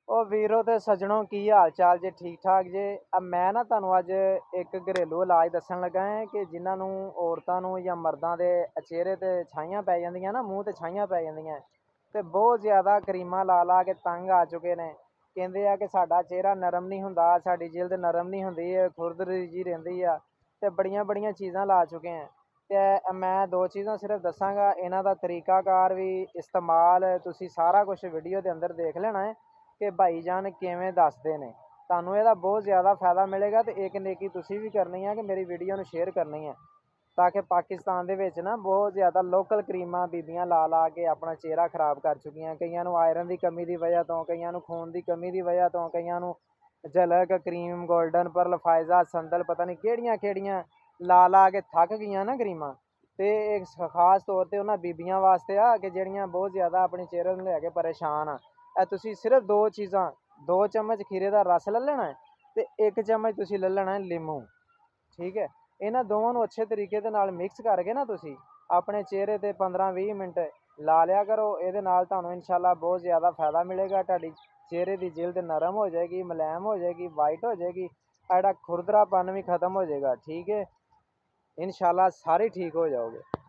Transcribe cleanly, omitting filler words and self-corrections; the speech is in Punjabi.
ਉਹ ਵੀਰੋ ਤੇ ਸੱਜਣੋ ਕੀ ਹਾਲ ਚਾਲ ਜੇ? ਠੀਕ ਠਾਕ ਜੇ? ਮੈਂ ਨਾ ਤੁਹਾਨੂੰ ਅੱਜ ਇੱਕ ਘਰੇਲੂ ਇਲਾਜ ਦੱਸਣ ਲੱਗਾ ਹੈ ਕਿ ਜਿਨ੍ਹਾਂ ਨੂੰ ਔਰਤਾਂ ਨੂੰ ਜਾਂ ਮਰਦਾਂ ਦੇ ਚਿਹਰੇ ਤੇ ਛਾਈਆਂ ਪੈ ਜਾਂਦੀਆਂ ਨਾ, ਮੂੰਹ ਤੇ ਛਾਈਆਂ ਪੈ ਜਾਂਦੀਆਂ ਤੇ ਬਹੁਤ ਜ਼ਿਆਦਾ ਕਰੀਮਾਂ ਲਾ ਲਾ ਕੇ ਤੰਗ ਆ ਚੁੱਕੇ ਨੇ। ਕਹਿੰਦੇ ਆ ਕਿ ਸਾਡਾ ਚਿਹਰਾ ਨਰਮ ਨਹੀਂ ਹੁੰਦਾ, ਸਾਡੀ ਜਿਲਦ ਨਰਮ ਨਹੀਂ ਹੁੰਦੀ, ਖੁਰਦਰੀ ਜੀ ਰਹਿੰਦੀ ਆ ਤੇ ਬੜੀਆਂ ਬੜੀਆਂ ਚੀਜ਼ਾਂ ਲਾ ਚੁੱਕੇ ਆ। ਤੇ ਮੈਂ ਦੋ ਚੀਜ਼ਾਂ ਸਿਰਫ ਦੱਸਾਂਗਾ, ਇਹਨਾਂ ਦਾ ਤਰੀਕਾਕਾਰ ਵੀ ਇਸਤੇਮਾਲ ਤੁਸੀਂ ਸਾਰਾ ਕੁਝ ਵੀਡੀਓ ਦੇ ਅੰਦਰ ਦੇਖ ਲੈਣਾ ਹੈ ਕਿ ਭਾਈਜਾਨ ਕਿਵੇਂ ਦੱਸਦੇ ਨੇ। ਤੁਹਾਨੂੰ ਇਹਦਾ ਬਹੁਤ ਜ਼ਿਆਦਾ ਫਾਇਦਾ ਮਿਲੇਗਾ ਤੇ ਇੱਕ ਨੇਕੀ ਤੁਸੀਂ ਵੀ ਕਰਨੀ ਹੈ ਕਿ ਮੇਰੀ ਵੀਡੀਓ ਨੂੰ ਸ਼ੇਅਰ ਕਰਨੀ ਹੈ, ਤਾਂ ਕਿ ਪਾਕਿਸਤਾਨ ਦੇ ਵਿੱਚ ਨਾ ਬਹੁਤ ਜ਼ਿਆਦਾ ਲੋਕਲ ਕਰੀਮਾਂ ਬੀਬੀਆਂ ਲਾ ਲਾ ਕੇ ਆਪਣਾ ਚਿਹਰਾ ਖਰਾਬ ਕਰ ਚੁੱਕੀਆਂ। ਕਈਆਂ ਨੂੰ ਆਇਰਨ ਦੀ ਕਮੀ ਦੀ ਵਜ੍ਹਾ ਤੋਂ, ਕਈਆਂ ਨੂੰ ਖੂਨ ਦੀ ਕਮੀ ਦੀ ਵਜ੍ਹਾ ਤੋਂ, ਕਈਆਂ ਨੂੰ ਝਲਕ ਕਰੀਮ, ਗੋਲਡਨ ਪਰਲ, ਫਾਇਜ਼ਾ, ਸੰਦਲ, ਪਤਾ ਨਹੀਂ ਕਿਹੜੀਆਂ ਕਿਹੜੀਆਂ ਲਾ ਲਾ ਕੇ ਥੱਕ ਗਈਆਂ ਨਾ ਕਰੀਮਾਂ। ਤੇ ਇੱਕ ਖਾਸ ਤੌਰ ਤੇ ਉਹਨਾਂ ਬੀਬੀਆਂ ਵਾਸਤੇ ਆ ਕਿ ਜਿਹੜੀਆਂ ਬਹੁਤ ਜ਼ਿਆਦਾ ਆਪਣੇ ਚਿਹਰੇ ਨੂੰ ਲੈ ਕੇ ਪਰੇਸ਼ਾਨ ਆ। ਇਹ ਤੁਸੀਂ ਸਿਰਫ ਦੋ ਚੀਜ਼ਾਂ, 2 ਚਮਚ ਖੀਰੇ ਦਾ ਰਸ ਲੈ ਲੈਣਾ ਤੇ 1 ਚਮਚ ਤੁਸੀਂ ਲੈ ਲੈਣਾ ਨਿੰਮੂ। ਠੀਕ ਹੈ, ਇਹਨਾਂ ਦੋਵਾਂ ਨੂੰ ਅੱਛੇ ਤਰੀਕੇ ਦੇ ਨਾਲ ਮਿਕਸ ਕਰਕੇ ਨਾ ਤੁਸੀਂ ਆਪਣੇ ਚਿਹਰੇ ਤੇ 15-20 ਮਿੰਟ ਲਾ ਲਿਆ ਕਰੋ। ਇਹਦੇ ਨਾਲ ਤੁਹਾਨੂੰ ਇਨਸ਼ਾਅੱਲਾ ਬਹੁਤ ਜ਼ਿਆਦਾ ਫਾਇਦਾ ਮਿਲੇਗਾ। ਤੁਹਾਡੀ ਚਿਹਰੇ ਦੀ ਜਿਲਦ ਨਰਮ ਹੋ ਜਾਏਗੀ, ਮੁਲਾਇਮ ਹੋ ਜਾਏਗੀ, ਵਾਈਟ ਹੋ ਜਾਏਗੀ, ਜਿਹੜਾ ਖੁਰਦਰਾਪਨ ਵੀ ਖਤਮ ਹੋ ਜਾਏਗਾ। ਠੀਕ ਹੈ, ਇਨਸ਼ਾਅੱਲਾ ਸਾਰੇ ਠੀਕ ਹੋ ਜਾਓਗੇ।